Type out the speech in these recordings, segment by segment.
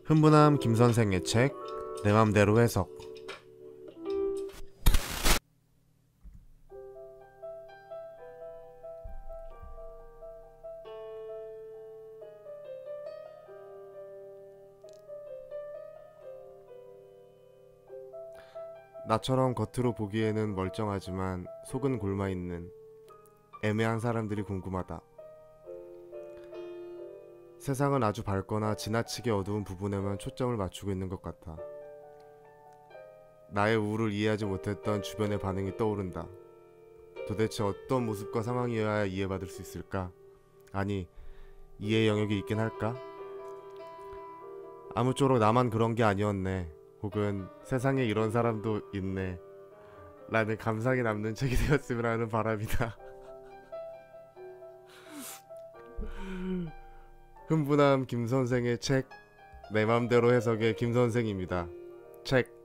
흥분함 김선생의 책 내 맘대로 해석. 나처럼 겉으로 보기에는 멀쩡하지만 속은 곪아있는 애매한 사람들이 궁금하다. 세상은 아주 밝거나 지나치게 어두운 부분에만 초점을 맞추고 있는 것 같아. 나의 우울을 이해하지 못했던 주변의 반응이 떠오른다. 도대체 어떤 모습과 상황이어야 이해받을 수 있을까? 아니, 이해 영역이 있긴 할까? 아무쪼록 나만 그런 게 아니었네. 혹은 세상에 이런 사람도 있네. 라는 감상이 남는 책이 되었으면 하는 바람이다. 흥분함 김선생의 책, 내 맘대로 해석의 김선생입니다. 책.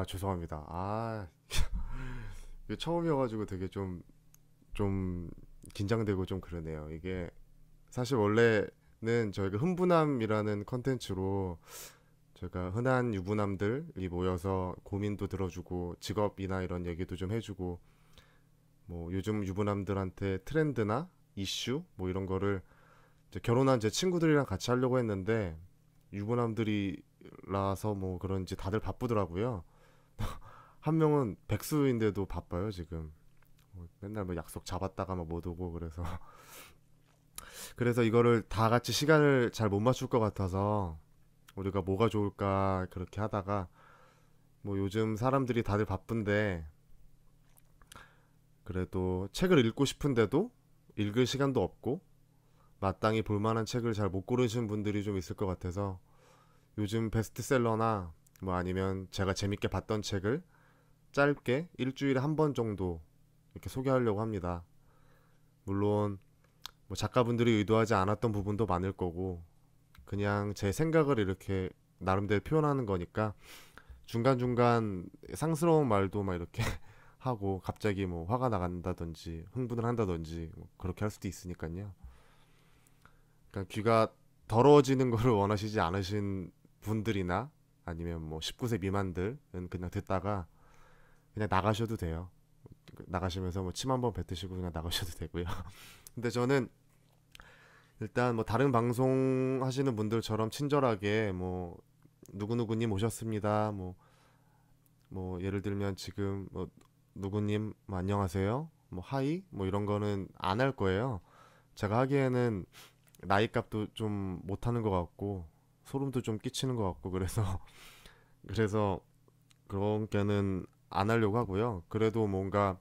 죄송합니다. 이게 처음이어가지고 되게 좀 긴장되고 좀 그러네요. 이게 사실 원래는 저희가 흥분함이라는 컨텐츠로 저희가 흔한 유부남들이 모여서 고민도 들어주고 직업이나 이런 얘기도 좀 해주고 뭐 요즘 유부남들한테 트렌드나 이슈 뭐 이런 거를 이제 결혼한 제 친구들이랑 같이 하려고 했는데 유부남들이라서 뭐 그런지 다들 바쁘더라고요. 한 명은 백수인데도 바빠요 지금. 맨날 뭐 약속 잡았다가 막 못 오고 그래서 그래서 이거를 다 같이 시간을 잘 못 맞출 것 같아서 우리가 뭐가 좋을까 그렇게 하다가 뭐 요즘 사람들이 다들 바쁜데 그래도 책을 읽고 싶은데도 읽을 시간도 없고 마땅히 볼 만한 책을 잘 못 고르시는 분들이 좀 있을 것 같아서 요즘 베스트셀러나 뭐 아니면 제가 재밌게 봤던 책을 짧게 일주일에 한 번 정도 이렇게 소개하려고 합니다. 물론 뭐 작가분들이 의도하지 않았던 부분도 많을 거고 그냥 제 생각을 이렇게 나름대로 표현하는 거니까 중간중간 상스러운 말도 막 이렇게 하고 갑자기 뭐 화가 나간다든지 흥분을 한다든지 뭐 그렇게 할 수도 있으니까요. 그러니까 귀가 더러워지는 거를 원하시지 않으신 분들이나 아니면 뭐 19세 미만들은 그냥 듣다가 그냥 나가셔도 돼요. 나가시면서 뭐 침 한번 뱉으시고 그냥 나가셔도 되고요. 근데 저는 일단 뭐 다른 방송 하시는 분들처럼 친절하게 뭐 누구누구님 오셨습니다. 뭐 예를 들면 지금 뭐 누구님 뭐 안녕하세요. 뭐 하이 뭐 이런 거는 안 할 거예요. 제가 하기에는 나이값도 좀 못하는 것 같고 소름도 좀 끼치는 것 같고 그래서 그래서 그런 게는 안 하려고 하고요. 그래도 뭔가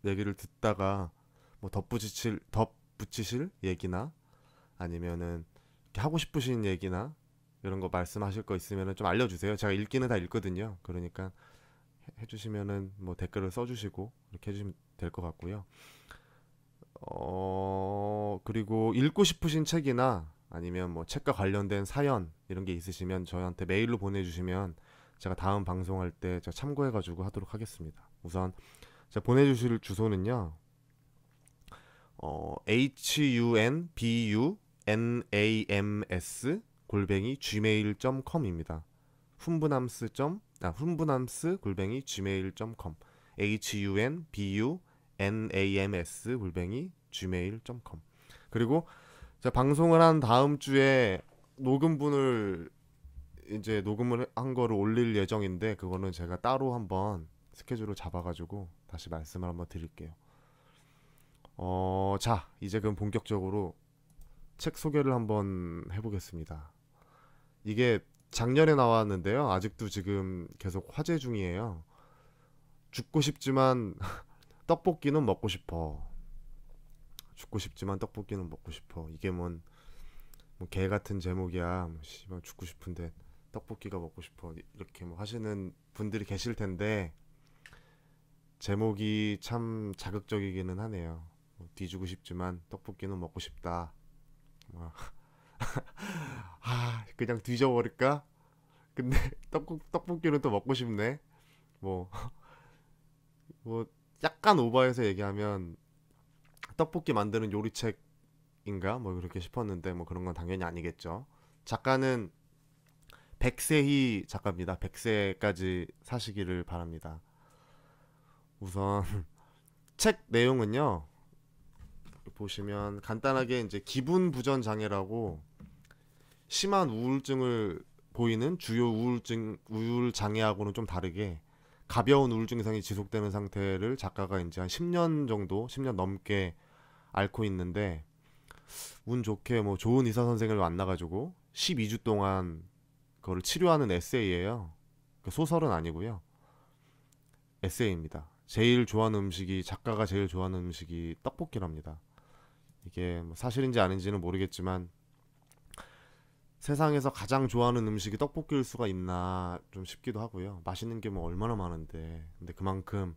얘기를 듣다가 뭐 덧붙이실 얘기나 아니면은 이렇게 하고 싶으신 얘기나 이런 거 말씀하실 거 있으면은 좀 알려주세요. 제가 읽기는 다 읽거든요. 그러니까 해주시면은 뭐 댓글을 써주시고 이렇게 해주시면 될 것 같고요. 그리고 읽고 싶으신 책이나 아니면 뭐 책과 관련된 사연 이런 게 있으시면 저희한테 메일로 보내주시면 제가 다음 방송할 때 제가 참고해가지고 하도록 하겠습니다. 우선 제가 보내주실 주소는요. hunbunams 골뱅이 gmail.com입니다. 훈분함스 골뱅이 gmail.com hunbunams 골뱅이 gmail.com. 그리고 제가 방송을 한 다음 주에 녹음분을 이제 녹음을 한 거를 올릴 예정인데 그거는 제가 따로 한번 스케줄을 잡아가지고 다시 말씀을 한번 드릴게요. 자, 이제 그럼 본격적으로 책 소개를 한번 해보겠습니다. 이게 작년에 나왔는데요. 아직도 지금 계속 화제 중이에요. 죽고 싶지만 떡볶이는 먹고 싶어. 죽고 싶지만 떡볶이는 먹고 싶어. 이게 개 같은 제목이야. 뭐, 씨발 죽고 싶은데 떡볶이가 먹고 싶어. 이렇게 뭐 하시는 분들이 계실 텐데 제목이 참 자극적이기는 하네요. 뒤지고 싶지만 떡볶이는 먹고 싶다. 아, 그냥 뒤져버릴까? 근데 떡볶이는 또 먹고 싶네. 뭐, 뭐 약간 오버해서 얘기하면 떡볶이 만드는 요리책인가? 뭐 그렇게 싶었는데 뭐 그런 건 당연히 아니겠죠. 작가는 백세희 작가입니다. 백세까지 사시기를 바랍니다. 우선 책 내용은요. 보시면 간단하게 이제 기분 부전 장애라고 심한 우울증을 보이는 주요 우울 장애하고는 좀 다르게 가벼운 우울 증상이 지속되는 상태를 작가가 이제 한 10년 정도, 10년 넘게 앓고 있는데 운 좋게 뭐 좋은 의사 선생을 만나가지고 12주 동안 그거를 치료하는 에세이예요. 소설은 아니고요. 에세이입니다. 제일 좋아하는 음식이 작가가 제일 좋아하는 음식이 떡볶이랍니다. 이게 뭐 사실인지 아닌지는 모르겠지만 세상에서 가장 좋아하는 음식이 떡볶이일 수가 있나 좀 싶기도 하고요. 맛있는 게 뭐 얼마나 많은데. 근데 그만큼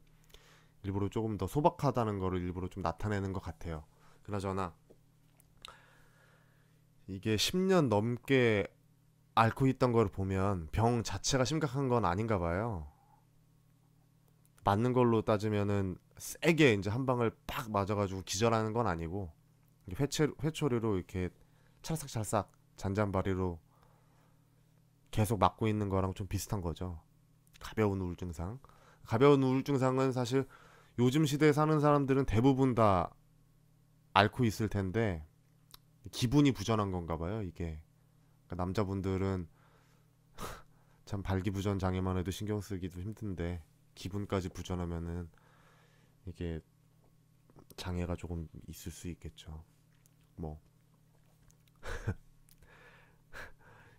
일부러 조금 더 소박하다는 거를 일부러 좀 나타내는 것 같아요. 그나저나 이게 10년 넘게 앓고 있던 걸 보면 병 자체가 심각한 건 아닌가 봐요. 맞는 걸로 따지면은 세게 이제 한 방을 팍 맞아가지고 기절하는 건 아니고 회초리로 이렇게 찰싹찰싹 잔잔바리로 계속 맞고 있는 거랑 좀 비슷한 거죠. 가벼운 우울증 상. 가벼운 우울증상은 사실 요즘 시대에 사는 사람들은 대부분 다 앓고 있을 텐데 기분이 부전한 건가 봐요, 이게. 그러니까 남자분들은 참 발기부전 장애만 해도 신경 쓰기도 힘든데 기분까지 부전하면은 이게 장애가 조금 있을 수 있겠죠. 뭐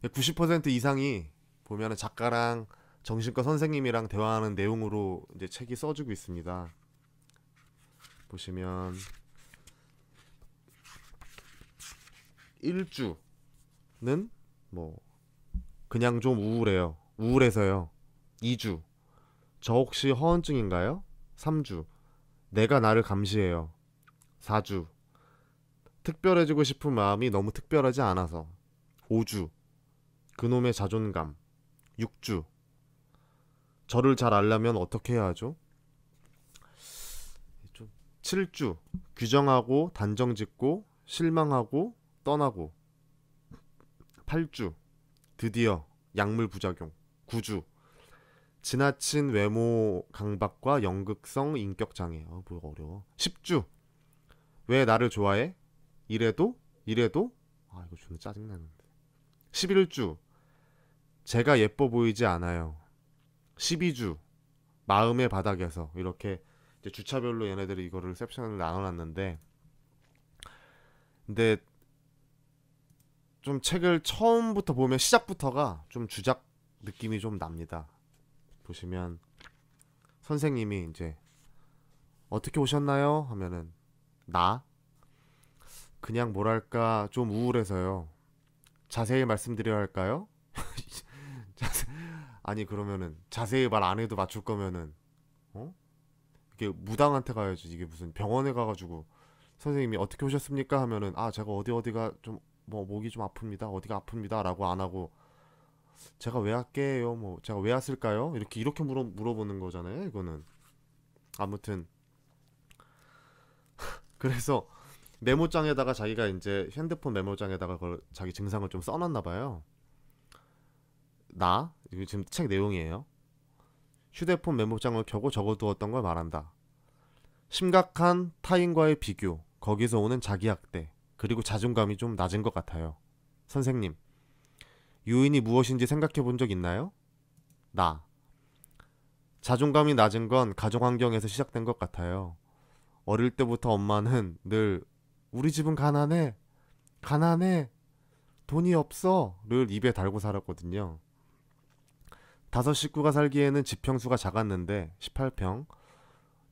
90% 이상이 보면은 작가랑 정신과 선생님이랑 대화하는 내용으로 이제 책이 써지고 있습니다. 보시면 1주는 뭐 그냥 좀 우울해요. 우울해서요. 2주. 저 혹시 허언증인가요? 3주. 내가 나를 감시해요. 4주. 특별해지고 싶은 마음이 너무 특별하지 않아서. 5주. 그놈의 자존감. 6주. 저를 잘 알려면 어떻게 해야 하죠? 7주. 규정하고 단정 짓고 실망하고 떠나고. 8주. 드디어 약물 부작용. 9주. 지나친 외모 강박과 연극성 인격 장애. 뭐 어려워. 10주. 왜 나를 좋아해? 이래도 이래도 이거 존나 짜증나는데. 11주. 제가 예뻐 보이지 않아요. 12주. 마음의 바닥에서. 이렇게 이제 주차별로 얘네들이 이거를 셉션을 나눠놨는데, 근데 좀 책을 처음부터 보면 시작부터가 좀 주작 느낌이 좀 납니다. 보시면 선생님이 이제 어떻게 오셨나요? 하면은 나 그냥 뭐랄까 좀 우울해서요. 자세히 말씀드려야 할까요? 아니 그러면은 자세히 말 안 해도 맞출 거면은 어? 이게 무당한테 가야지. 이게 무슨 병원에 가가지고 선생님이 어떻게 오셨습니까? 하면은 제가 어디가 좀 뭐 목이 좀 아픕니다. 어디가 아픕니다. 라고 안 하고 제가 왜 할게요? 뭐 제가 왜 왔을까요? 이렇게 물어보는 거잖아요. 이거는 아무튼 그래서 메모장에다가 자기가 이제 핸드폰 메모장에다가 그걸 자기 증상을 좀 써놨나 봐요. 이거 지금 책 내용이에요. 휴대폰 메모장을 켜고 적어두었던 걸 말한다. 심각한 타인과의 비교, 거기서 오는 자기학대, 그리고 자존감이 좀 낮은 것 같아요. 선생님, 요인이 무엇인지 생각해 본 적 있나요? 나. 자존감이 낮은 건 가족 환경에서 시작된 것 같아요. 어릴 때부터 엄마는 늘 우리 집은 가난해, 가난해, 돈이 없어를 입에 달고 살았거든요. 5식구가 살기에는 집 평수가 작았는데 18평.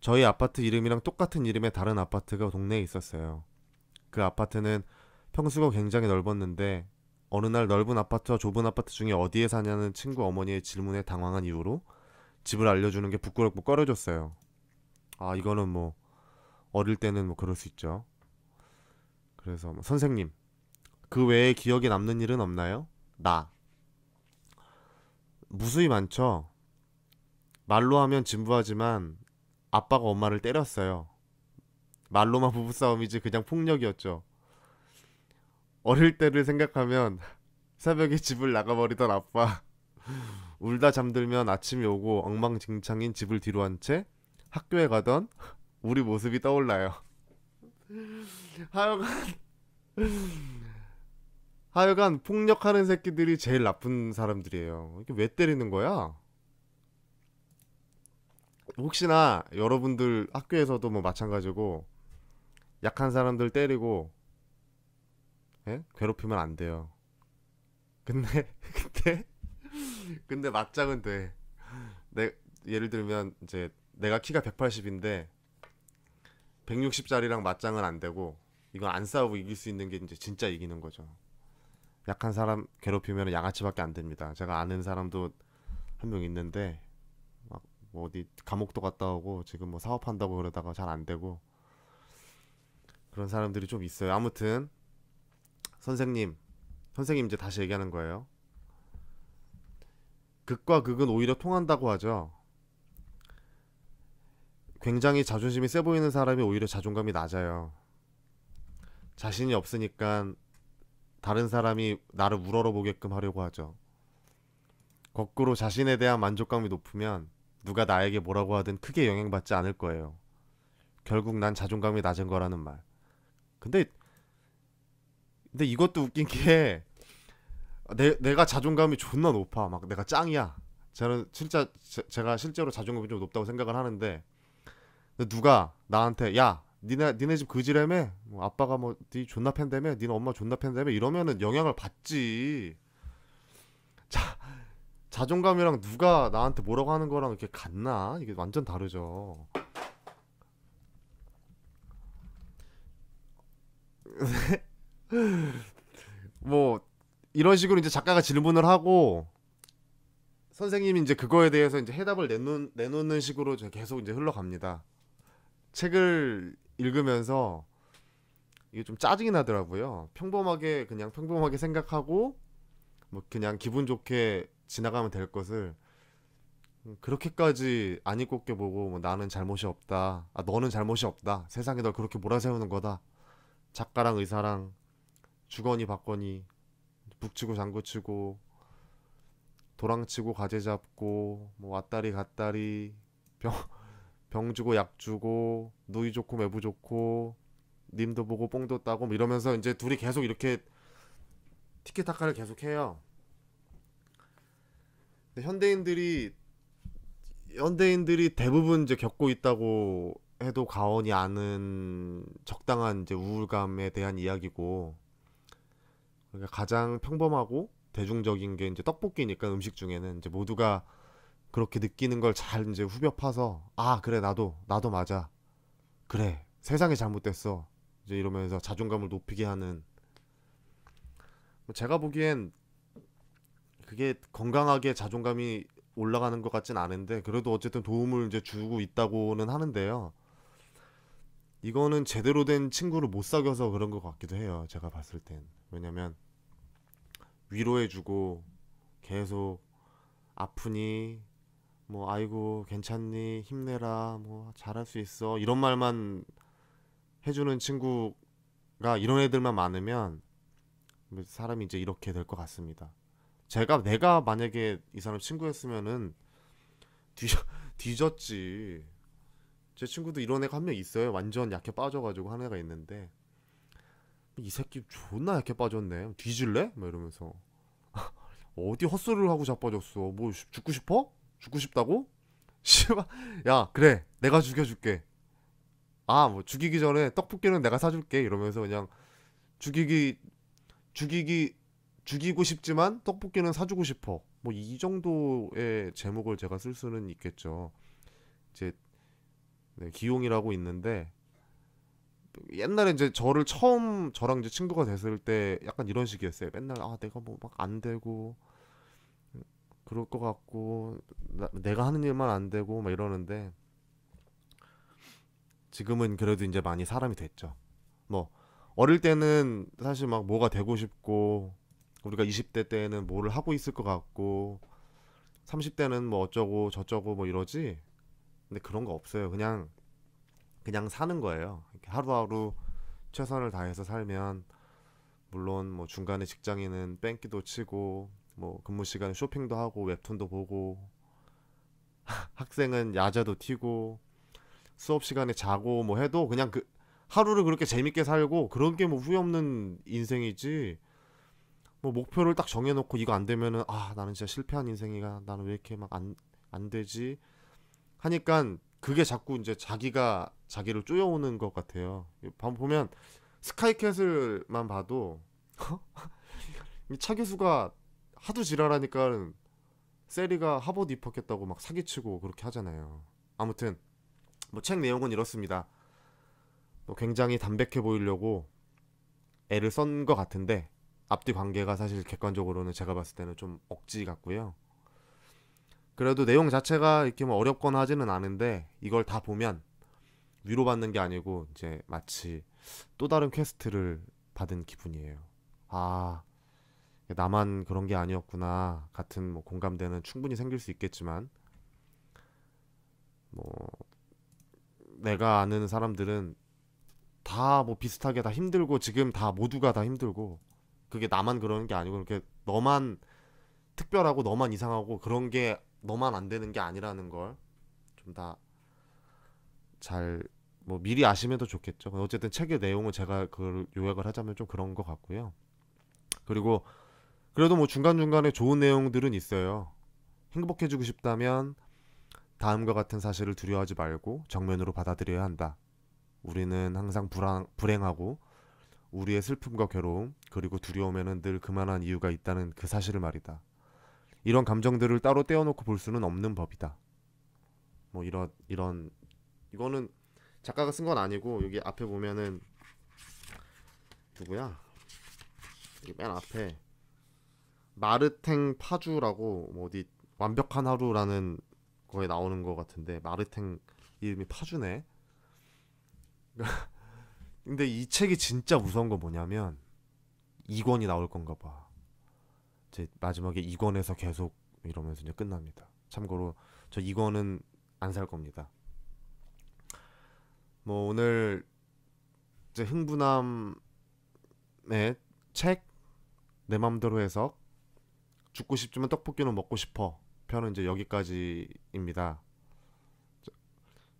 저희 아파트 이름이랑 똑같은 이름의 다른 아파트가 동네에 있었어요. 그 아파트는 평수가 굉장히 넓었는데 어느 날 넓은 아파트와 좁은 아파트 중에 어디에 사냐는 친구 어머니의 질문에 당황한 이후로 집을 알려주는 게 부끄럽고 꺼려졌어요. 이거는 뭐 어릴 때는 뭐 그럴 수 있죠. 그래서 뭐 선생님, 그 외에 기억에 남는 일은 없나요? 나 무수히 많죠. 말로 하면 진부하지만 아빠가 엄마를 때렸어요. 말로만 부부싸움이지 그냥 폭력이었죠. 어릴 때를 생각하면 새벽에 집을 나가버리던 아빠, 울다 잠들면 아침이 오고 엉망진창인 집을 뒤로 한 채 학교에 가던 우리 모습이 떠올라요. 하여간 하여간 폭력하는 새끼들이 제일 나쁜 사람들이에요. 이게 왜 때리는 거야? 혹시나 여러분들 학교에서도 뭐 마찬가지고 약한 사람들 때리고, 예? 괴롭히면 안 돼요. 근데 근데 근데 맞짱은 돼. 내 예를 들면 이제 내가 키가 180인데 160짜리랑 맞짱은 안 되고, 이건 안 싸우고 이길 수 있는 게 이제 진짜 이기는 거죠. 약한 사람 괴롭히면 양아치밖에 안 됩니다. 제가 아는 사람도 한 명 있는데 뭐 어디 감옥도 갔다 오고 지금 뭐 사업한다고 그러다가 잘 안 되고 그런 사람들이 좀 있어요. 아무튼 선생님, 선생님 이제 다시 얘기하는 거예요. 극과 극은 오히려 통한다고 하죠. 굉장히 자존심이 세 보이는 사람이 오히려 자존감이 낮아요. 자신이 없으니까 다른 사람이 나를 우러러 보게끔 하려고 하죠. 거꾸로 자신에 대한 만족감이 높으면 누가 나에게 뭐라고 하든 크게 영향받지 않을 거예요. 결국 난 자존감이 낮은 거라는 말. 근데 이것도 웃긴 게 내가 자존감이 존나 높아. 막 내가 짱이야. 저는 진짜 제가 실제로 자존감이 좀 높다고 생각을 하는데, 누가 나한테 야 니네 집 그지라며, 뭐 아빠가 뭐니 존나 팬다며, 니네 엄마 존나 팬다며 이러면은 영향을 받지. 자, 자존감이랑 누가 나한테 뭐라고 하는 거랑 이렇게 같나? 이게 완전 다르죠. 뭐 이런 식으로 이제 작가가 질문을 하고 선생님이 이제 그거에 대해서 이제 해답을 내놓는 식으로 계속 이제 흘러갑니다. 책을 읽으면서 이게 좀 짜증이 나더라고요. 평범하게 그냥 평범하게 생각하고 뭐 그냥 기분 좋게 지나가면 될 것을 그렇게까지 안 입곱게 보고, 뭐 나는 잘못이 없다, 너는 잘못이 없다, 세상에 널 그렇게 몰아세우는 거다, 작가랑 의사랑 주거니 받거니 북치고 장구치고 도랑치고 가재 잡고 뭐 왔다리 갔다리 병, 병 주고 약 주고 누이 좋고 매부 좋고 님도 보고 뽕도 따고 뭐 이러면서 이제 둘이 계속 이렇게 티키타카를 계속 해요. 근데 현대인들이 대부분 이제 겪고 있다고 해도 과언이 아닌 적당한 이제 우울감에 대한 이야기고, 그러니까 가장 평범하고 대중적인 게 이제 떡볶이니까, 음식 중에는 이제 모두가 그렇게 느끼는 걸 잘 이제 후벼 파서, 그래, 나도 맞아, 그래, 세상이 잘못됐어, 이제 이러면서 자존감을 높이게 하는, 뭐 제가 보기엔 그게 건강하게 자존감이 올라가는 것 같진 않은데, 그래도 어쨌든 도움을 이제 주고 있다고는 하는데요. 이거는 제대로 된 친구를 못 사귀어서 그런 것 같기도 해요. 제가 봤을 땐. 왜냐면 위로해주고 계속 아프니 뭐 아이고 괜찮니 힘내라 뭐 잘할 수 있어 이런 말만 해주는 친구가, 이런 애들만 많으면 사람이 이제 이렇게 될 것 같습니다. 내가 만약에 이 사람 친구였으면은 뒤져, 뒤졌지. 제 친구도 이런 애가 한 명 있어요. 완전 약해 빠져가지고 한 애가 있는데, 이 새끼 존나 약해 빠졌네, 뒤질래? 막 이러면서 어디 헛소리를 하고 자빠졌어. 뭐 죽고 싶어? 죽고 싶다고? 씨발, 야 그래 내가 죽여줄게. 뭐 죽이기 전에 떡볶이는 내가 사줄게 이러면서 그냥 죽이기 죽이기 죽이고 싶지만 떡볶이는 사주고 싶어. 뭐 이 정도의 제목을 제가 쓸 수는 있겠죠. 이제 네, 기용이라고 있는데, 옛날에 이제 저랑 이제 친구가 됐을 때 약간 이런 식이었어요. 맨날 내가 뭐 막 안 되고 그럴 것 같고 내가 하는 일만 안 되고 막 이러는데, 지금은 그래도 이제 많이 사람이 됐죠. 뭐 어릴 때는 사실 막 뭐가 되고 싶고, 우리가 20대 때는 뭐를 하고 있을 것 같고, 30대는 뭐 어쩌고 저쩌고 뭐 이러지. 근데 그런 거 없어요. 그냥 사는 거예요. 이렇게 하루하루 최선을 다해서 살면, 물론 뭐 중간에 직장인은 뺑기도 치고, 뭐 근무 시간에 쇼핑도 하고 웹툰도 보고, 학생은 야자도 튀고, 수업 시간에 자고 뭐 해도 그냥 그 하루를 그렇게 재밌게 살고, 그런 게 뭐 후회 없는 인생이지. 뭐 목표를 딱 정해놓고 이거 안 되면은 나는 진짜 실패한 인생이가, 나는 왜 이렇게 막 안 되지 하니까 그게 자꾸 이제 자기가 자기를 쪼여오는 것 같아요. 보면 스카이캐슬만 봐도 이 차 교수가 하도 지랄하니까 세리가 하버드 입학했다고 막 사기치고 그렇게 하잖아요. 아무튼 뭐 책 내용은 이렇습니다. 뭐 굉장히 담백해 보이려고 애를 쓴 것 같은데, 앞뒤 관계가 사실 객관적으로는 제가 봤을 때는 좀 억지 같고요. 그래도 내용 자체가 이렇게 뭐 어렵거나 하지는 않은데, 이걸 다 보면 위로받는 게 아니고 이제 마치 또 다른 퀘스트를 받은 기분이에요. 아, 나만 그런 게 아니었구나 같은 뭐 공감대는 충분히 생길 수 있겠지만, 뭐 내가 아는 사람들은 다 뭐 비슷하게 다 힘들고, 지금 다 모두가 다 힘들고, 그게 나만 그러는 게 아니고, 그렇게 너만 특별하고 너만 이상하고 그런 게 너만 안 되는 게 아니라는 걸 좀 다 잘 뭐 미리 아시면 더 좋겠죠. 어쨌든 책의 내용은 제가 그걸 요약을 하자면 좀 그런 것 같고요. 그리고 그래도 뭐 중간중간에 좋은 내용들은 있어요. 행복해지고 싶다면 다음과 같은 사실을 두려워하지 말고 정면으로 받아들여야 한다. 우리는 항상 불행하고, 우리의 슬픔과 괴로움 그리고 두려움에는 늘 그만한 이유가 있다는 그 사실을 말이다. 이런 감정들을 따로 떼어놓고 볼 수는 없는 법이다. 뭐 이런 이거는 작가가 쓴 건 아니고, 여기 앞에 보면은 누구야? 여기 맨 앞에 마르탱 파주라고, 뭐 어디 완벽한 하루라는 거에 나오는 것 같은데, 마르탱 이름이 파주네. 근데 이 책이 진짜 무서운 건 뭐냐면 2권이 나올 건가 봐. 이제 마지막에 2권에서 계속 이러면서 이제 끝납니다. 참고로 저 2권은 안 살 겁니다. 뭐 오늘 이제 흥부남의 책 내 맘대로 해석, 죽고 싶지만 떡볶이는 먹고 싶어 편은 이제 여기까지입니다.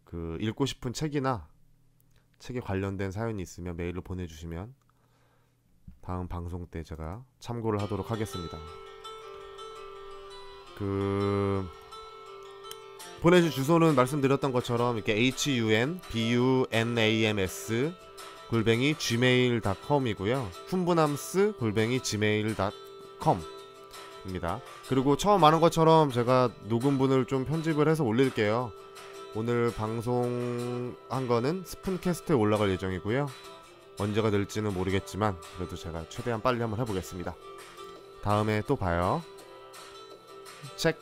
그 읽고 싶은 책이나 책에 관련된 사연이 있으면 메일로 보내주시면 다음 방송 때 제가 참고를 하도록 하겠습니다. 그 보내줄 주소는 말씀드렸던 것처럼 이렇게 hunbunams @gmail.com이고요. 훈부남스 @gmail.com 입니다. 그리고 처음 하는 것처럼 제가 녹음분을 좀 편집을 해서 올릴게요. 오늘 방송한 거는 스푼캐스트에 올라갈 예정이고요. 언제가 될지는 모르겠지만 그래도 제가 최대한 빨리 한번 해보겠습니다. 다음에 또 봐요. 책